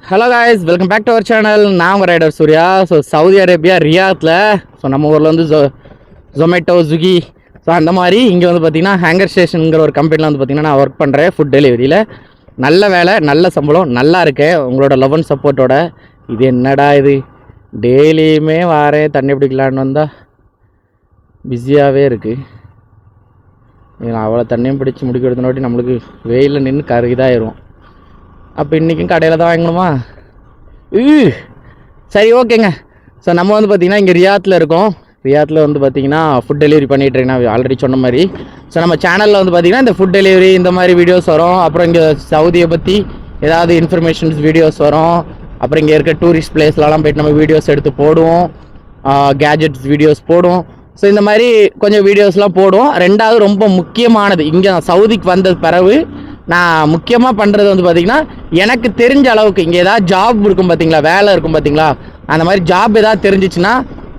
Hello guys, welcome back to our channel. நான் உங்கள் rider Surya. So Saudi Arabia ரியாத்தில், so நம்ம ஊரில் வந்து ஜொமேட்டோ, ஸ்விக்கி, ஸோ அந்த மாதிரி இங்கே வந்து பார்த்திங்கன்னா ஹேங்கர் ஸ்டேஷனுங்கிற ஒரு கம்பெனியில் வந்து பார்த்திங்கன்னா நான் ஒர்க் பண்ணுறேன் ஃபுட் டெலிவரியில். நல்ல வேலை, நல்ல சம்பளம், நல்லா இருக்கேன் உங்களோட லவ் அண்ட் சப்போர்ட்டோட. இது என்னடா இது, டெய்லியுமே வாரேன் தண்ணி பிடிக்கலான்னு வந்தால் பிஸியாகவே இருக்குது. நான் அவ்வளோ தண்ணியும் பிடிச்சி முடிக்கிறதுனாட்டி நம்மளுக்கு வெயிலில் நின்று இதாகிடும். அப்போ இன்றைக்கும் கடையில் தான் வாங்கணுமா? சரி, ஓகேங்க. ஸோ நம்ம வந்து பார்த்திங்கன்னா இங்கே ரியாத்தில் இருக்கோம். ரியாத்தில் வந்து பார்த்திங்கன்னா ஃபுட் டெலிவரி பண்ணிகிட்ருக்கேன். நான் ஆல்ரெடி சொன்ன மாதிரி. ஸோ நம்ம சேனலில் வந்து பார்த்திங்கன்னா இந்த ஃபுட் டெலிவரி இந்த மாதிரி வீடியோஸ் வரும். அப்புறம் இங்கே சவுதியை பற்றி ஏதாவது இன்ஃபர்மேஷன்ஸ் வீடியோஸ் வரும். அப்புறம் இங்கே இருக்க டூரிஸ்ட் பிளேஸ்லலாம் போய்ட்டு நம்ம வீடியோஸ் எடுத்து போடுவோம். கேஜெட்ஸ் வீடியோஸ் போடுவோம். ஸோ இந்த மாதிரி கொஞ்சம் வீடியோஸ்லாம் போடுவோம். ரெண்டாவது ரொம்ப முக்கியமானது, இங்கே சவுதிக்கு வந்த பிறகு நான் முக்கியமாக பண்ணுறது வந்து பார்த்திங்கன்னா, எனக்கு தெரிஞ்ச அளவுக்கு இங்கே ஏதாவது ஜாப் இருக்கும் பார்த்திங்களா, வேலை இருக்கும் பார்த்திங்களா, அந்த மாதிரி ஜாப் ஏதாவது தெரிஞ்சிச்சுன்னா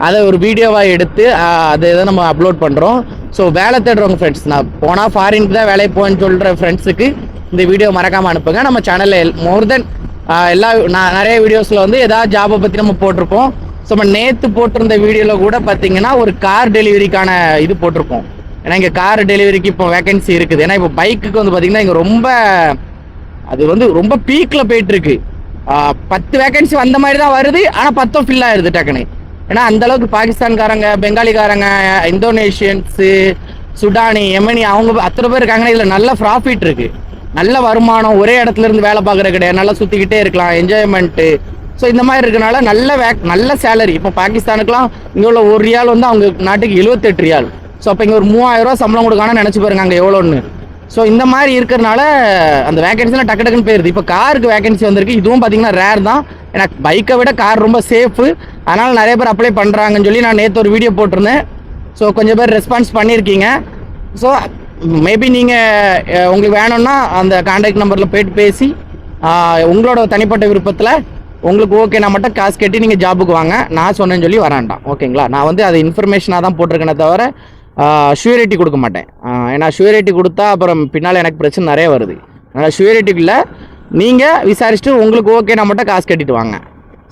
அதை ஒரு வீடியோவாக எடுத்து அதை எதாவது நம்ம அப்லோட் பண்ணுறோம். ஸோ வேலை தேடுறவங்க ஃப்ரெண்ட்ஸ், நான் போனால் ஃபாரினுக்கு தான் வேலைக்கு போகணுன்னு சொல்கிற ஃப்ரெண்ட்ஸுக்கு இந்த வீடியோ மறக்காமல் அனுப்புங்க. நம்ம சேனலில் மோர் தென் நான் நிறைய வீடியோஸில் வந்து ஏதாவது ஜாபை பற்றி நம்ம போட்டிருப்போம். ஸோ நம்ம நேற்று போட்டிருந்த வீடியோவில் கூட பார்த்திங்கன்னா ஒரு கார் டெலிவரிக்கான இது போட்டிருப்போம். ஏன்னா இங்கே கார் டெலிவரிக்கு இப்போ வேகன்சி இருக்குது. ஏன்னா இப்போ பைக்குக்கு வந்து பார்த்திங்கன்னா இங்கே ரொம்ப அது வந்து ரொம்ப பீக்கில் போயிட்டுருக்கு. 10 வேகன்சி வந்த மாதிரி தான் வருது, ஆனால் 10 ஃபில் ஆயிடுது டக்குன்னு. ஏன்னா அந்தளவுக்கு பாகிஸ்தான்காரங்க, பெங்காலிக்காரங்க, இந்தோனேஷியன்ஸு, சுடானி, யமனி அவங்க அத்தனை பேர் இருக்காங்கன்னா இதில் நல்ல ப்ராஃபிட் இருக்குது, நல்ல வருமானம். ஒரே இடத்துல இருந்து வேலை பார்க்குறது கிடையாது, நல்லா சுற்றிக்கிட்டே இருக்கலாம், என்ஜாய்மெண்ட்டு. ஸோ இந்த மாதிரி இருக்கனால நல்ல சேலரி. இப்போ பாகிஸ்தானுக்குலாம் இங்கே உள்ள ஒரு ரியால் வந்து அவங்க நாட்டுக்கு 78 ரியால். ஸோ அப்போ இங்கே ஒரு 3000 ரூபா சம்பளம் கொடுக்கான்னு நினச்சி பாருங்க அங்கே எவ்வளோன்னு. ஸோ இந்த மாதிரி இருக்கிறனால அந்த வேகன்சிலாம் டக்கு டக்குன்னு போயிருது. இப்போ காருக்கு வேகன்சி வந்திருக்கு. இதுவும் பார்த்தீங்கன்னா ரேர் தான். ஏன்னா பைக்கை விட கார் ரொம்ப சேஃபு, அதனால் நிறைய பேர் அப்ளை பண்ணுறாங்கன்னு சொல்லி நான் நேற்று ஒரு வீடியோ போட்டிருந்தேன். ஸோ கொஞ்சம் பேர் ரெஸ்பான்ஸ் பண்ணியிருக்கீங்க. ஸோ மேபி நீங்கள் உங்களுக்கு வேணும்னா அந்த கான்டாக்ட் நம்பரில் போய்ட்டு பேசி உங்களோட தனிப்பட்ட விருப்பத்தில் உங்களுக்கு ஓகேனா மட்டும் காசு கட்டி நீங்கள் ஜாபுக்கு வாங்க. நான் சொன்னேன்னு சொல்லி வரான்டான், ஓகேங்களா? நான் வந்து அது இன்ஃபர்மேஷனாக தான் போட்டிருக்கேனே தவிர ஷூரிட்டி கொடுக்க மாட்டேன். ஏன்னா ஷூரிட்டி கொடுத்தா அப்புறம் பின்னால் எனக்கு பிரச்சனை நிறைய வருது. அதனால் ஷூரிட்டிக்குள்ளே நீங்கள் விசாரிச்சுட்டு உங்களுக்கு ஓகேனா மட்டும் காசு கட்டிட்டு வாங்க,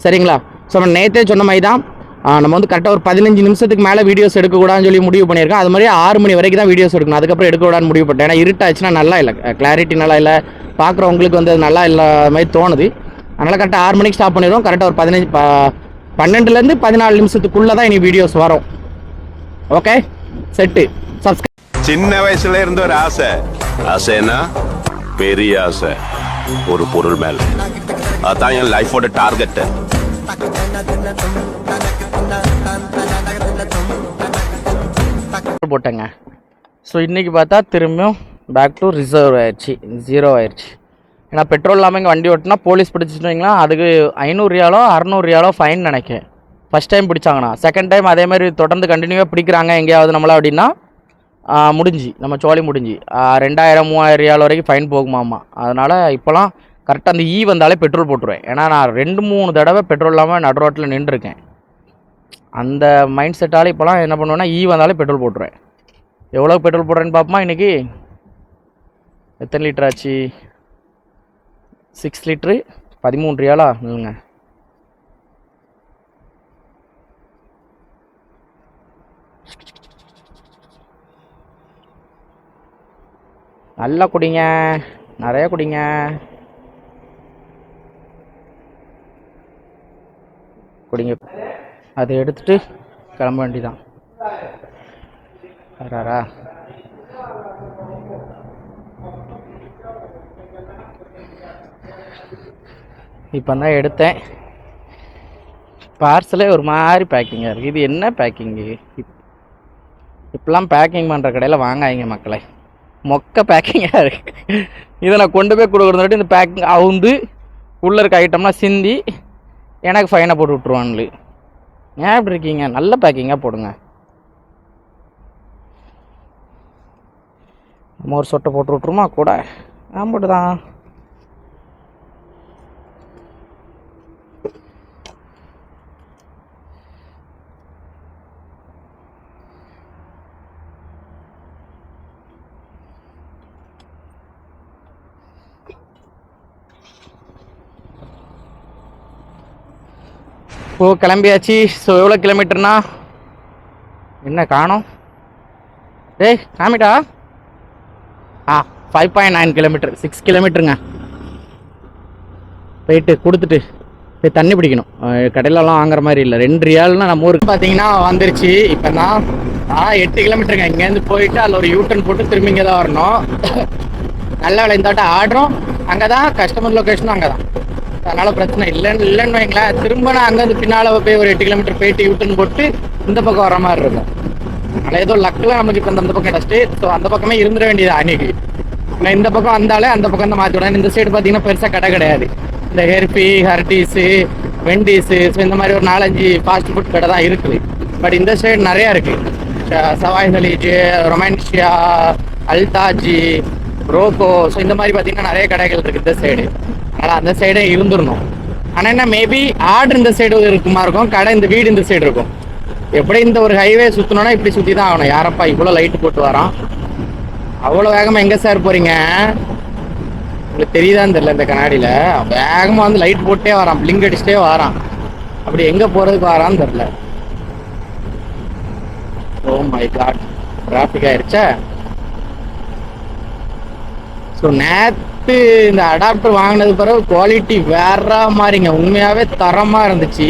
சரிங்களா? ஸோ நம்ம நேற்றே சொன்ன மாதிரி தான் நம்ம வந்து கரெக்டாக ஒரு 15 நிமிஷத்துக்கு மேலே வீடியோஸ் எடுக்கக்கூடாதுன்னு சொல்லி முடிவு பண்ணியிருக்கேன். அது மாதிரி 6 மணி வரைக்கும் தான் வீடியோஸ் எடுக்கணும். அதுக்கப்புறம் எடுக்கக்கூடாதுன்னு முடிவு பண்ணிட்டேன். ஏன்னா இருட்டாச்சுன்னா நல்லா இல்லை, கிளாரிட்டி நல்லா இல்லை, பார்க்குறவங்களுக்கு வந்து அது நல்லா இல்லை மாதிரி தோணுது. அதனால் கரெக்டாக 6 மணிக்கு ஸ்டாப் பண்ணிடுவோம். கரெக்டாக ஒரு 12லேருந்து 14 நிமிஷத்துக்குள்ளே தான் இனி வீடியோஸ் வரும். Okay, set. சப்ஸ்கிரைப். சின்ன வயசுல இருந்து ஒரு ஆசை, ஆசைன்னா பெரிய ஆசை, ஒரு பொருள் மேல. அதான் என் லைஃபோட டார்கெட். போட்டேங்க. ஸோ இன்றைக்கி பார்த்தா திரும்பியும் பேக் டு ரிசர்வ் ஆயிடுச்சு, 0 ஆயிடுச்சு. ஏன்னா பெட்ரோல் இல்லாமல் இங்கே வண்டி ஓட்டினா போலீஸ் பிடிச்சிட்டு வைங்களா, அதுக்கு 500 ரியாலோ 600 ரியாலோ ஃபைன் நினைக்கிறேன். ஃபஸ்ட் டைம் பிடிச்சாங்கண்ணா. செகண்ட் டைம் அதேமாதிரி தொடர்ந்து கண்டினியூவாக பிடிக்கிறாங்க எங்கேயாவது நம்மளா அப்படின்னா முடிஞ்சு நம்ம சோழி முடிஞ்சு 2000-3000 ரியால் வரைக்கும் ஃபைன் போகுமாம்மா. அதனால் இப்போலாம் கரெக்டாக அந்த வந்தாலே பெட்ரோல் போட்டுருவேன். ஏன்னா நான் 2-3 தடவை பெட்ரோல் இல்லாமல் நடு ரோட்டில் நின்றுருக்கேன். அந்த மைண்ட் செட்டால் இப்போலாம் என்ன பண்ணுவேன்னா வந்தாலே பெட்ரோல் போட்டுருவேன். எவ்வளோ பெட்ரோல் போடுறேன்னு பார்ப்போமா? இன்றைக்கி எத்தனை லிட்டர் ஆச்சு? 6 லிட்ரு 13 ரியாலா இல்லைங்க. நல்லா குடிங்க, நிறைய குடிங்க. குடிங்க. அதை எடுத்துட்டு கிளம்ப வேண்டிதான். வராரா? இப்போ தான் எடுத்தேன். பார்சலே ஒரு மாதிரி பேக்கிங்காக இருக்குது. இது என்ன பேக்கிங்கு? இப்பெல்லாம் பேக்கிங் பண்ணுற கடையில் வாங்காதீங்க மக்களே, மொக்க பேக்கிங்காக இருக்குது. இதை நான் கொண்டு போய் கொடுக்குறதாட்டி இந்த பேக்கிங் அவுந்து உள்ளே இருக்க ஐட்டம்லாம் சிந்தி எனக்கு ஃபைனை போட்டு விட்ருவான்லு. ஏன் இப்படி இருக்கீங்க? நல்ல பேக்கிங்காக போடுங்க. நம்ம ஒரு சொட்டை போட்டு விட்ருமா கூட? ஆமாட்டு தான். ஓ கிளம்பியாச்சு. ஸோ எவ்வளோ கிலோமீட்டர்னா என்ன காணோம்? டேய் காமிடா. 5.9 கிலோமீட்டர், 6 கிலோமீட்டருங்க. போயிட்டு கொடுத்துட்டு போய் தண்ணி பிடிக்கணும். கடையிலலாம் வாங்குற மாதிரி இல்லை. 2 ரியால்னா நம்ம ஊருக்கு பார்த்தீங்கன்னா வந்துருச்சு. இப்போ தான் 8 கிலோமீட்டருங்க. இங்கேருந்து போயிட்டு அதில் ஒரு யூட்டன் போட்டு திரும்பி இங்கே தான் வரணும். நல்ல வேலை இந்த வாட்டம் ஆர்டரும் அங்கே தான், கஸ்டமர் லொக்கேஷனும் அங்கே தான். அதனால் பிரச்சனை இல்லைன்னு வைங்களேன். திரும்ப நான் அங்கேருந்து பின்னால் போய் ஒரு 8 கிலோமீட்டர் போயிட்டு யூட்டன் போட்டு இந்த பக்கம் வர மாதிரி இருக்கும். அதனால் ஏதோ லக்கில் நமக்கு இப்போ அந்த பக்கம் கிடச்சிட்டு, ஸோ அந்த பக்கமே இருந்துட வேண்டியது அன்னைக்கு. நான் இந்த பக்கம் வந்தாலே அந்த பக்கம் தான் மாற்றி விடேன். இந்த சைடு பார்த்தீங்கன்னா பெருசாக கடை கிடையாது. இந்த ஹெர்பி, ஹர்டீஸு, வெண்டீஸு, ஸோ இந்த மாதிரி ஒரு 4-5 ஃபாஸ்ட் ஃபுட் கடை தான் இருக்குது. பட் இந்த சைடு நிறையா இருக்குது. சவாய் ஹலீஜ், ரொமான்ஷியா, அல்தாஜி, ரோகோ, ஸோ இந்த மாதிரி பார்த்தீங்கன்னா நிறைய கடைகள் இருக்குது இந்த சைடு. அதனால் அந்த சைடே இருந்துடணும். ஆனால் என்ன மேபி ஆர்டர் இந்த சைடு இருக்குமா இருக்கும், கடை இந்த வீடு இந்த சைடு இருக்கும். எப்படி இந்த ஒரு ஹைவே சுற்றணும்னா இப்படி சுற்றி தான் ஆகணும். யாரப்பா இவ்வளோ லைட்டு போட்டு வரான், அவ்வளோ வேகமாக எங்கே சார் போகிறீங்க? உங்களுக்கு தெரியுதான்னு தெரியல. இந்த கண்ணாடியில் வேகமாக வந்து லைட் போட்டே வரான், பிளிங்க் அடிச்சுட்டே வரான். அப்படி எங்கே போகிறதுக்கு வரான்னு தெரில. ஓ மை காட், டிராஃபிக் ஆயிடுச்சா? ஸோ நேற்று இந்த அடாப்டர் வாங்கினது பிறகு குவாலிட்டி வேற மாதிரிங்க, உண்மையாகவே தரமாக இருந்துச்சு.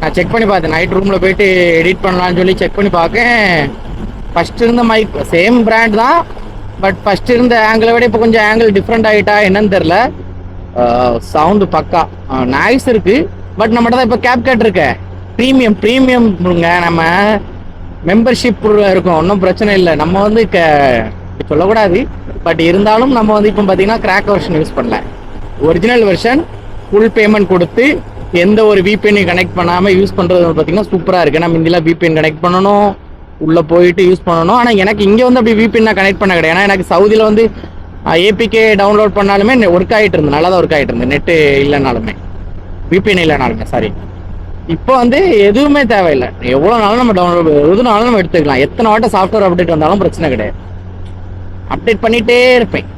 நான் செக் பண்ணி பார்த்தேன். நைட் ரூமில் போயிட்டு எடிட் பண்ணலான்னு சொல்லி செக் பண்ணி பார்க்கேன். ஃபஸ்ட்டு இருந்த மைக் சேம் பிராண்ட் தான், பட் ஃபஸ்ட்டு இருந்த ஆங்கிளை விட இப்போ கொஞ்சம் ஆங்கிள் டிஃப்ரெண்ட் ஆகிட்டா என்னன்னு தெரில. சவுண்டு பக்கா நாய்ஸ் இருக்குது. பட் நம்மகிட்ட தான் இப்போ கேப்கட் இருக்க ப்ரீமியம்ங்க. நம்ம மெம்பர்ஷிப் இருக்கும், ஒன்றும் பிரச்சனை இல்லை. நம்ம வந்து சொல்லக்கூடாது, பட் இருந்தாலும் நம்ம வந்து இப்போ பார்த்தீங்கன்னா கிராக் வெர்ஷன் யூஸ் பண்ணல. ஒரிஜினல் வெர்ஷன் ஃபுல் பேமெண்ட் கொடுத்து எந்த ஒரு விபிஎன் கனெக்ட் பண்ணாமல் யூஸ் பண்ணுறது பார்த்தீங்கன்னா சூப்பராக இருக்குது. நம்ம இந்தியில் விபிஎன் கனெக்ட் பண்ணணும், உள்ளே போயிட்டு யூஸ் பண்ணணும். ஆனால் எனக்கு இங்கே வந்து அப்படி விபிஎன் நான் கனெக்ட் பண்ண கிடையாது. ஏன்னா எனக்கு சவுதியில் வந்து ஏபிகே டவுன்லோட் பண்ணாலுமே ஒர்க் ஆகிட்டு இருந்தது, நல்லா தான் ஒர்க் ஆகிட்டு இருந்தது. நெட்டு இல்லைனாலுமே, விபிஎன் இல்லைனாலுமே, சாரி. இப்போ வந்து எதுவுமே தேவையில்லை. எவ்வளோ நாளும் நம்ம டவுன்லோட், எது நாளும் நம்ம எடுத்துக்கலாம். எத்தனை வாட்ட சாஃப்ட்வேர் அப்டேட் வந்தாலும் பிரச்சனை கிடையாது. அப்டேட் பண்ணிகிட்டே இருப்பேன்.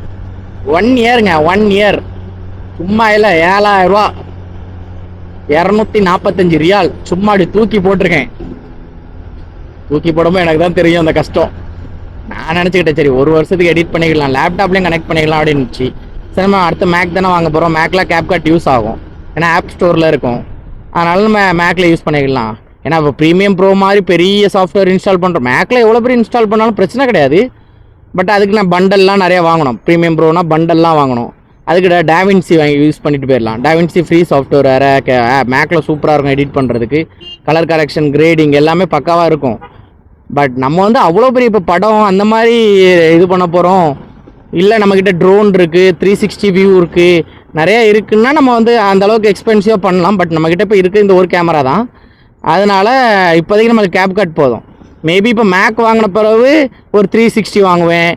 1 இயருங்க, 1 இயர் சும்மா இல்லை. 7000 ரூபா, 245 ரியால் சும்மா அப்படி தூக்கி போட்டிருக்கேன். தூக்கி போடும்போது எனக்கு தான் தெரியும் அந்த கஷ்டம். நான் நினச்சிக்கிட்டேன் சரி 1 வருஷத்துக்கு எடிட் பண்ணிக்கலாம், லேப்டாப்லேயும் கனெக்ட் பண்ணிக்கலாம் அப்படின்னு. சரி நம்ம அடுத்த மேக் தானே வாங்க போகிறோம், மேக்கில் கேப்கட் யூஸ் ஆகும், ஏன்னா ஆப் ஸ்டோரில் இருக்கும். அதனால நம்ம மேக்கில் யூஸ் பண்ணிக்கலாம். ஏன்னா இப்போ ப்ரீமியம் ப்ரோ மாதிரி பெரிய சாஃப்ட்வேர் இன்ஸ்டால் பண்ணுறோம். மேக்கில் எவ்வளோ பேர் இன்ஸ்டால் பண்ணாலும் பிரச்சனை கிடையாது. பட் அதுக்கு நான் பண்டல்லாம் நிறையா வாங்கணும். ப்ரீமியம் ப்ரோனா பண்டல்லாம் வாங்கணும். அதுக்கு டாவின்சி வாங்கி யூஸ் பண்ணிட்டு போயிடலாம். டாவின்சி ஃப்ரீ சாஃப்ட்வேர் வேறு, மேக்கில் சூப்பராக இருக்கும் எடிட் பண்ணுறதுக்கு. கலர் கரெக்ஷன், கிரேடிங் எல்லாமே பக்காவாக இருக்கும். பட் நம்ம வந்து அவ்வளோ பெரிய இப்போ படம் அந்த மாதிரி இது பண்ண போகிறோம் இல்லை. நம்மக்கிட்ட ட்ரோன் இருக்குது, 360 வியூ இருக்குது, நிறையா இருக்குன்னா நம்ம வந்து அந்தளவுக்கு எக்ஸ்பென்சிவாக பண்ணலாம். பட் நம்மக்கிட்ட இப்போ இருக்குது இந்த ஒரு கேமரா தான். அதனால் இப்போதைக்கு நம்மளுக்கு கேப்கட் போதும். மேபி இப்போ மேக் வாங்கின பிறகு ஒரு 360 வாங்குவேன்.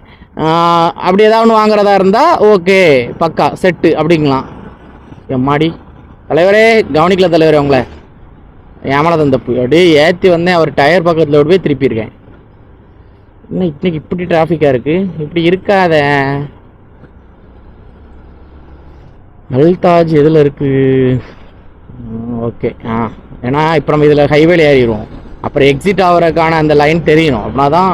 அப்படி ஏதாவது ஒன்று வாங்குறதா இருந்தால் ஓகே, பக்கா செட்டு அப்படிங்களாம். எம்மாடி தலைவரே, கவனிக்கல தலைவரே உங்களை. ஏமானது தப்பு. அப்படியே ஏற்றி வந்தேன், அவர் டயர் பக்கத்தில் போய் திருப்பியிருக்கேன். இன்னும் இன்னைக்கு இப்படி டிராஃபிக்காக இருக்குது, இப்படி இருக்காத. அல்தாஜ் எதில் இருக்குது? ஓகே. ஏன்னா இப்போ நம்ம இதில் ஹைவேல ஏறிடுவோம், அப்புறம் எக்ஸிட் ஆகிறதுக்கான அந்த லைன் தெரியணும். அப்படின்னா தான்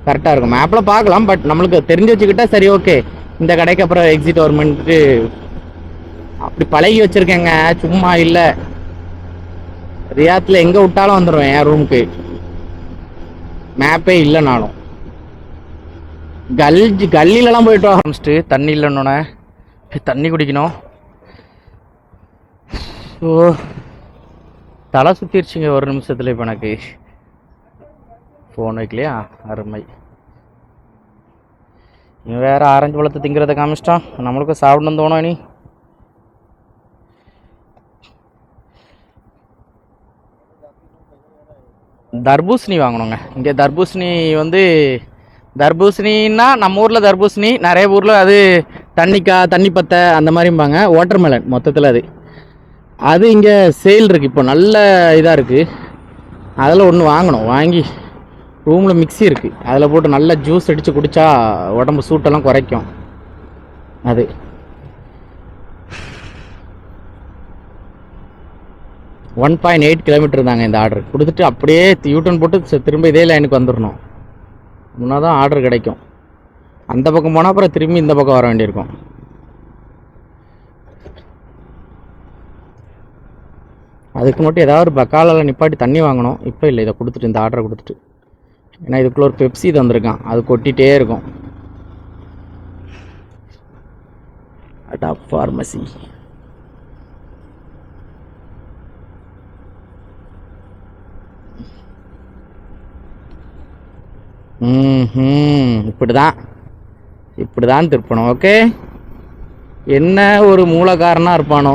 கரெக்டாக இருக்கும். மேப்பில் பார்க்கலாம், பட் நம்மளுக்கு தெரிஞ்சு வச்சுக்கிட்டா சரி. ஓகே, இந்த கடைக்கு அப்புறம் எக்ஸிட் வருமென்ட்டு அப்படி பழகி வச்சுருக்கேங்க, சும்மா இல்லை. ரியாத்தில் எங்கே விட்டாலும் வந்துடுவேன் என் ரூமுக்கு, மேப்பே இல்லைனாலும். கல்லிலலாம் போயிட்டு ஆரம்பிச்சிட்டு தண்ணி இல்லைன்னொன்னே தண்ணி குடிக்கணும். ஸோ தலை சுற்றிருச்சுங்க ஒரு நிமிஷத்துல. இப்போ எனக்கு ஃபோன் வைக்கலையா, அருமை. இவன் வேறு ஆரஞ்சு பழத்தை திங்கிறத காமிச்சிட்டான். நம்மளுக்கும் சாப்பிடணும்னு தோணும். இனி தர்பூசணி வாங்கணுங்க. இங்கே தர்பூசணி வந்து, தர்பூசணின்னா நம்ம ஊரில் தர்பூசணி, நிறைய ஊரில் அது தண்ணி பத்தை அந்த மாதிரிம்பாங்க. வாட்டர்மெலன் மொத்தத்தில் அது இங்கே சேல் இருக்குது. இப்போ நல்ல இதாக இருக்குது. அதில் ஒன்று வாங்கணும். வாங்கி ரூமில் மிக்ஸி இருக்குது, அதில் போட்டு நல்லா ஜூஸ் அடித்து குடித்தா உடம்பு சூட்டெல்லாம் குறைக்கும். அது 1.8 கிலோமீட்டர் தாங்க இந்த ஆர்டர். கொடுத்துட்டு அப்படியே யூட்டன் போட்டு திரும்ப இதே லைனுக்கு வந்துடணும். முன்னால் தான் ஆர்டர் கிடைக்கும். அந்த பக்கம் போனால் அப்புறம் திரும்பி இந்த பக்கம் வர வேண்டியிருக்கும். அதுக்கு மட்டும் ஏதாவது ஒரு பக்காலில் நிப்பாட்டி தண்ணி வாங்கணும். இப்போ இல்லை, இதை கொடுத்துட்டு இந்த ஆர்டரை கொடுத்துட்டு, ஏன்னா இதுக்குள்ளே ஒரு பெப்சி தந்திருக்கான், அது கொட்டிகிட்டே இருக்கும். அடா ஃபார்மசி. இப்படி தான் திருப்பணும். ஓகே, என்ன ஒரு மூலக்காரனாக இருப்பானோ,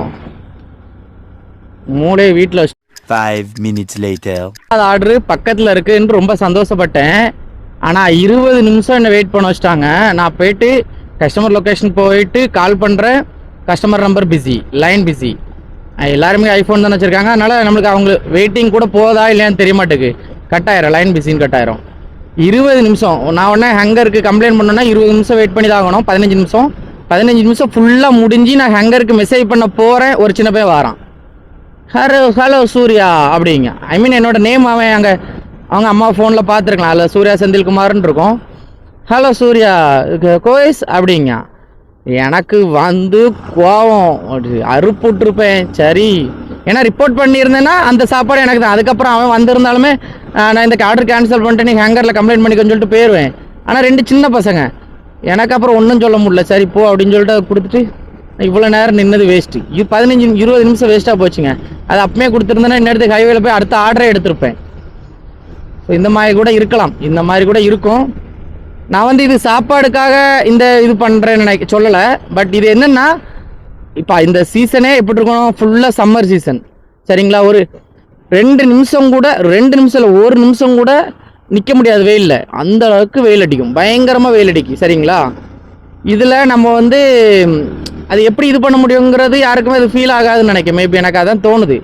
மூளையை வீட்டில் வச்சு 5 minutes later. அது ஆர்டரு பக்கத்தில் இருக்குன்னு ரொம்ப சந்தோஷப்பட்டேன். ஆனால் 20 நிமிஷம் என்னை வெயிட் பண்ண வச்சிட்டாங்க. நான் போயிட்டு கஸ்டமர் லொக்கேஷன் போயிட்டு கால் பண்ணுறேன், customer number busy, line busy. எல்லாருமே ஐஃபோன் தானே வச்சுருக்காங்க, அதனால் நம்மளுக்கு அவங்க வெயிட்டிங் கூட போதா இல்லையான்னு தெரிய மாட்டேங்குது. கட் ஆயிரும், லைன் பிஸின்னு கட் ஆயிரும். 20 நிமிஷம் நான் உடனே ஹங்கருக்கு கம்ப்ளைண்ட் பண்ணோன்னா 20 நிமிஷம் வெயிட் பண்ணி தான் ஆகணும். 15 நிமிஷம் ஃபுல்லாக முடிஞ்சு நான் ஹங்கருக்கு மெசேஜ் பண்ண போகிறேன். ஒரு சின்ன பையன் வாரான், ஹலோ சூர்யா அப்படிங்க. ஐ மீன் என்னோட நேம் அவன் அங்கே அவங்க அம்மா ஃபோனில் பார்த்துருக்கலாம், அதில் சூர்யா செந்தில்குமார்னு இருக்கும். ஹலோ சூர்யா கோயஸ் அப்படிங்க. எனக்கு வந்து கோவம் அறுப்புட்ருப்பேன். சரி, ஏன்னா ரிப்போர்ட் பண்ணியிருந்தேன்னா அந்த சாப்பாடு எனக்கு தான். அதுக்கப்புறம் அவன் வந்திருந்தாலுமே நான் இந்த ஆர்டர் கேன்சல் பண்ணிட்டு நீ ஹேங்கரில் கம்ப்ளைண்ட் பண்ணிக்கன்னு சொல்லிட்டு போயிடுவேன். ஆனால் 2 சின்ன பசங்க, எனக்கு அப்புறம் ஒன்றும் சொல்ல முடியல. சரி போ அப்படின்னு சொல்லிட்டு அதை கொடுத்துட்டு இவ்வளோ நேரம் நின்னது வேஸ்ட்டு. 15-20 நிமிஷம் வேஸ்ட்டாக போச்சுங்க. அது அப்பமே கொடுத்துருந்தேன்னா இன்னும் ஹைவேல போய் அடுத்த ஆர்டரே எடுத்திருப்பேன். ஸோ இந்த மாதிரி கூட இருக்கலாம், இந்த மாதிரி கூட இருக்கும். நான் வந்து இது சாப்பாடுக்காக இந்த இது பண்ணுறேன்னு சொல்லலை. பட் இது என்னென்னா, இப்போ இந்த சீசனே எப்படி இருக்கணும், ஃபுல்லாக சம்மர் சீசன் சரிங்களா. ஒரு 2 நிமிஷம் கூட 2 நிமிஷம் இல்லை, 1 நிமிஷம் கூட நிற்க முடியாது வெயிலில். அந்த அளவுக்கு வெயில் அடிக்கும், பயங்கரமாக வெயில் அடிக்கும் சரிங்களா. இதில் நம்ம வந்து அது எப்படி இது பண்ண முடியுங்கிறது யாருக்குமே அது ஃபீல் ஆகாதுன்னு நினைக்கிறேன். மேபி எனக்கு அதான் தோணுது.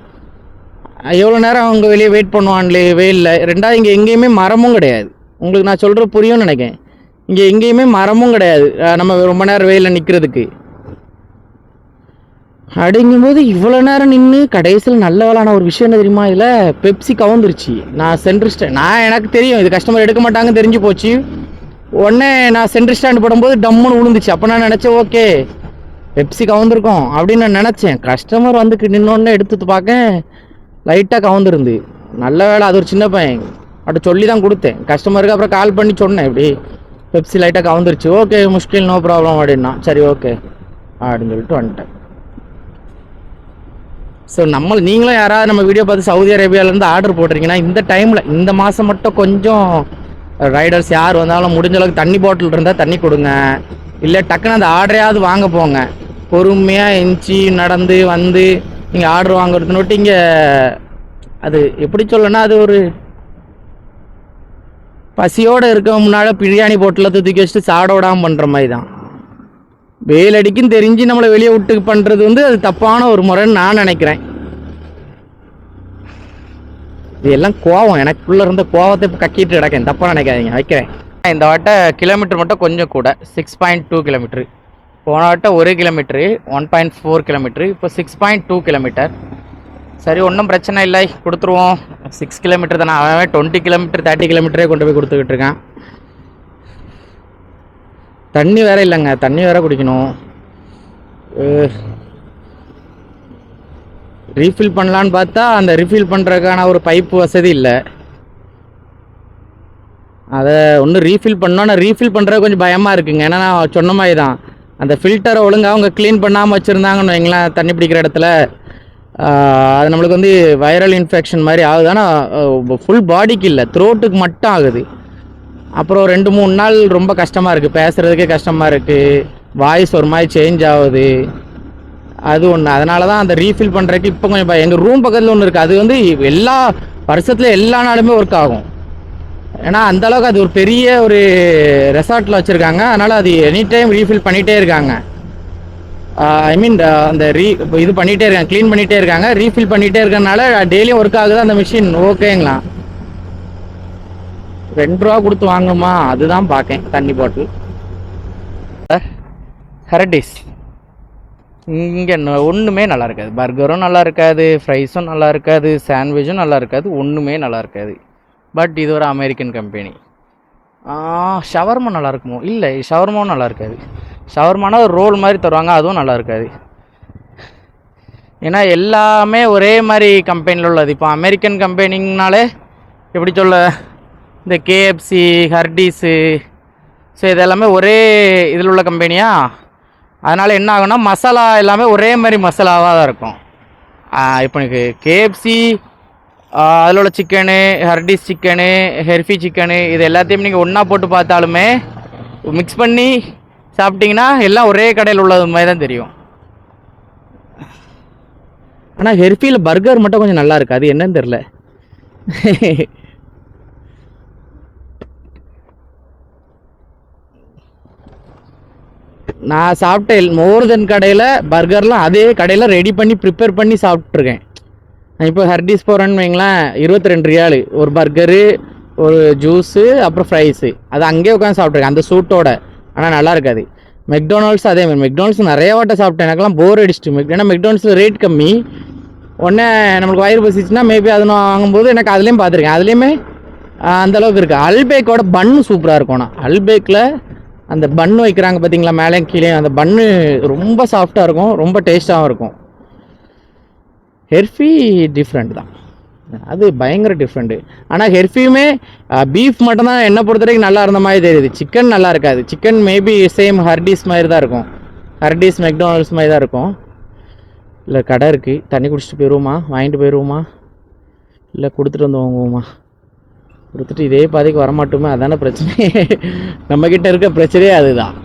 எவ்வளோ நேரம் அவங்க வெளியே வெயிட் பண்ணுவான்லே வெயிலில். ரெண்டாவது இங்கே எங்கேயுமே மரமும் கிடையாது. உங்களுக்கு நான் சொல்கிற புரியும்னு நினைக்கிறேன். இங்கே எங்கேயுமே மரமும் கிடையாது நம்ம ரொம்ப நேரம் வெயிலில் நிற்கிறதுக்கு. அப்படிங்கும்போது இவ்வளோ நேரம் நின்று கடைசியில் நல்ல வேளான ஒரு விஷயம் என்ன தெரியுமா, இதில் பெப்சி கவுந்துருச்சு. நான் சென்ட்ரு ஸ்டாண்ட், எனக்கு தெரியும் இது கஸ்டமர் எடுக்க மாட்டாங்கன்னு தெரிஞ்சு போச்சு. உடனே நான் சென்ட்ரு ஸ்டாண்ட் போடும்போது டம்முன்னு விழுந்துச்சு. அப்போ நான் நினச்சேன் ஓகே பெப்சி கவுந்துருக்கோம் அப்படின்னு நான் நினச்சேன். கஸ்டமர் வந்து நின்னோடனே எடுத்து பார்க்க லைட்டாக கவுந்துருந்து. நல்ல வேலை அது ஒரு சின்ன பையன், அப்படி சொல்லி தான் கொடுத்தேன் கஸ்டமருக்கு. அப்புறம் கால் பண்ணி சொன்னேன் இப்படி பெப்சி லைட்டாக கவுந்துருச்சு, ஓகே முஷ்கில் நோ ப்ராப்ளம் அப்படின்னா. சரி ஓகே அப்படின்னு சொல்லிட்டு வந்துட்டேன். ஸோ நீங்களும் யாராவது நம்ம வீடியோ பார்த்து சவுதி அரேபியாவிலேருந்து ஆர்டர் போட்டிருக்கீங்கன்னா இந்த டைமில் இந்த மாதம் மட்டும் கொஞ்சம் ரைடர்ஸ் யார் வந்தாலும் முடிஞ்ச அளவுக்கு தண்ணி பாட்டில் இருந்தால் தண்ணி கொடுங்க. இல்லை டக்குன்னு அந்த ஆர்டரையாவது வாங்க போங்க. பொறுமையாக எஞ்சி நடந்து வந்து நீங்கள் ஆர்டர் வாங்குறதுன்னு விட்டு இங்கே அது எப்படி சொல்லணும்னா, அது ஒரு பசியோடு இருக்க முன்னால் பிரியாணி போட்டில் தூக்கி வச்சுட்டு சாட விடாமல் பண்ணுற மாதிரி தான். வெயில் அடிக்குன்னு தெரிஞ்சு நம்மளை வெளியே விட்டு பண்ணுறது வந்து அது தப்பான ஒரு முறைன்னு நான் நினைக்கிறேன். இது எல்லாம் கோவம், எனக்குள்ளே இருந்த கோவத்தை இப்போ கக்கிட்டு கிடக்கேன். தப்பாக நினைக்காதீங்க, வைக்கிறேன். இந்த வாட்டை கிலோமீட்டர் மட்டும் கொஞ்சம் கூட 6.2 கிலோமீட்ரு. போன வாட்டை 1 கிலோமீட்ரு 1.4 கிலோமீட்ரு, இப்போ 6.2 கிலோமீட்டர். சரி ஒன்றும் பிரச்சனை இல்லை, கொடுத்துருவோம். 6 கிலோமீட்டர் தானே, அவன் 20 கிலோமீட்டர் 30 கிலோமீட்டரே கொண்டு போய் கொடுத்துக்கிட்டு இருக்கான். தண்ணி வேற இல்லைங்க, தண்ணி வேற குடிக்கணும். ரீஃபில் பண்ணலான்னு பார்த்தா அந்த ரீஃபில் பண்ணுறதுக்கான ஒரு பைப்பு வசதி இல்லை. அதை ஒன்று ரீஃபில் பண்ணோன்னா ரீஃபில் பண்ணுறது கொஞ்சம் பயமாக இருக்குங்க. ஏன்னா நான் சொன்ன மாதிரி தான் அந்த ஃபில்டரை ஒழுங்காக அவங்க க்ளீன் பண்ணாமல் வச்சுருந்தாங்கன்னு வைங்களேன் தண்ணி பிடிக்கிற இடத்துல, அது நம்மளுக்கு வந்து வைரல் இன்ஃபெக்ஷன் மாதிரி ஆகுது. ஆனால் ஃபுல் பாடிக்கு இல்லை, த்ரோட்டுக்கு மட்டும் ஆகுது. அப்புறம் 2-3 நாள் ரொம்ப கஷ்டமாக இருக்குது, பேசுகிறதுக்கே கஷ்டமாக இருக்குது, வாய்ஸ் ஒரு மாதிரி சேஞ்ச் ஆகுது. அது ஒன்று, அதனால தான் அந்த ரீஃபில் பண்ணுறதுக்கு இப்போ கொஞ்சம் எங்கள் ரூம் பக்கத்தில் ஒன்று இருக்குது. அது வந்து எல்லா வருஷத்தில் எல்லா நாளுமே ஒர்க் ஆகும். ஏன்னா அந்தளவுக்கு அது ஒரு பெரிய ஒரு ரெசார்ட்டில் வச்சுருக்காங்க. அதனால் அது எனி டைம் ரீஃபில் பண்ணிகிட்டே இருக்காங்க. ஐ மீன் அந்த இது பண்ணிகிட்டே இருக்காங்க, க்ளீன் பண்ணிகிட்டே இருக்காங்க, ரீஃபில் பண்ணிகிட்டே இருக்கனால டெய்லியும் ஒர்க் ஆகுது அந்த மிஷின். ஓகேங்களா, 2 ரூபா கொடுத்து வாங்கணுமா அதுதான் பார்க்கேன். தண்ணி பாட்டில் ஹெரடிஸ் இங்கே ஒன்றுமே நல்லா இருக்காது. பர்கரும் நல்லா இருக்காது, ஃப்ரைஸும் நல்லா இருக்காது, சாண்ட்விச்சும் நல்லா இருக்காது, ஒன்றுமே நல்லா இருக்காது. பட் இது ஒரு அமெரிக்கன் கம்பெனி. ஷவர்மா நல்லா இருக்குமோ? இல்லை, ஷவர்மாவும் நல்லா இருக்காது. ஷவர்மானா ஒரு ரோல் மாதிரி தருவாங்க, அதுவும் நல்லா இருக்காது. ஏன்னா எல்லாமே ஒரே மாதிரி கம்பெனியில் உள்ளது. இப்போ அமெரிக்கன் கம்பெனிங்கனாலே எப்படி சொல்ல, இந்த கேஎஃப்சி, ஹர்டீஸு, ஸோ இதெல்லாமே ஒரே இதில் உள்ள கம்பெனியா. அதனால் என்ன ஆகும்னா மசாலா எல்லாமே ஒரே மாதிரி மசாலாவாக தான் இருக்கும். இப்போ எனக்கு கேஎஃப்சி அதில் உள்ள சிக்கனு, ஹர்டீஸ் சிக்கனு, ஹெர்ஃபி சிக்கனு, இது எல்லாத்தையும் நீங்கள் ஒன்றா போட்டு பார்த்தாலுமே மிக்ஸ் பண்ணி சாப்பிட்டிங்கன்னா எல்லாம் ஒரே கடையில் உள்ளது மாதிரி தான் தெரியும். ஆனால் ஹெர்ஃபியில் பர்கர் மட்டும் கொஞ்சம் நல்லா இருக்குது. அது என்னன்னு தெரில. நான் சாப்பிட்ட மோர் தென் கடையில் பர்கர்லாம் அதே கடையில் ரெடி பண்ணி ப்ரிப்பேர் பண்ணி சாப்பிட்ருக்கேன். இப்போ ஹர்டீஸ் போகிறேன்னு வைங்களேன், 22 ரியாலு ஒரு பர்கரு, ஒரு ஜூஸு, அப்புறம் ஃப்ரைஸு. அது அங்கேயே உட்காந்து சாப்பிட்ருக்கேன் அந்த சூட்டோட. ஆனால் நல்லா இருக்காது. மெக்டொனால்ட்ஸ் அதே மாதிரி. மெக்டொனால்ட்ஸ் நிறைய வாட்டை சாப்பிட்டேன், எனக்குலாம் போர் அடிச்சிட்டு. ஏன்னா மெக்டொனால்ட்ஸில் ரேட் கம்மி. உடனே நம்மளுக்கு வயிறு பசிச்சுன்னா மேபி அது நான் வாங்கும்போது எனக்கு அதுலேயும் பார்த்துருக்கேன். அதுலேயுமே அந்தளவுக்கு இருக்குது. அல்பேக்கோட பன்னு சூப்பராக இருக்கும். ஆனால் அல்பேக்கில் அந்த பன்னு வைக்கிறாங்க பார்த்தீங்களா, மேலே கீழே, அந்த பன்னு ரொம்ப சாஃப்டாக இருக்கும், ரொம்ப டேஸ்ட்டாகவும் இருக்கும். ஹெர்ஃபி டிஃப்ரெண்ட் தான், அது பயங்கர டிஃப்ரெண்ட்டு. ஆனால் ஹெர்ஃபியுமே பீஃப் மட்டும்தான் என்னை பொறுத்த வரைக்கும் நல்லா இருந்த மாதிரி தெரியுது. சிக்கன் நல்லா இருக்காது. சிக்கன் மேபி சேம் ஹர்டீஸ் மாதிரி தான் இருக்கும். ஹர்டீஸ் மெக்டொனால்ட்ஸ் மாதிரி தான் இருக்கும். இல்லை கடை இருக்குது, தண்ணி குடிச்சிட்டு போயிடுவோமா, வாங்கிட்டு போயிடுவோமா, இல்லை கொடுத்துட்டு வந்து வாங்குவோமா? கொடுத்துட்டு இதே பாதைக்கு வரமாட்டோமே, அதான பிரச்சனை. நம்மக்கிட்ட இருக்க பிரச்சனையே அதுதான்.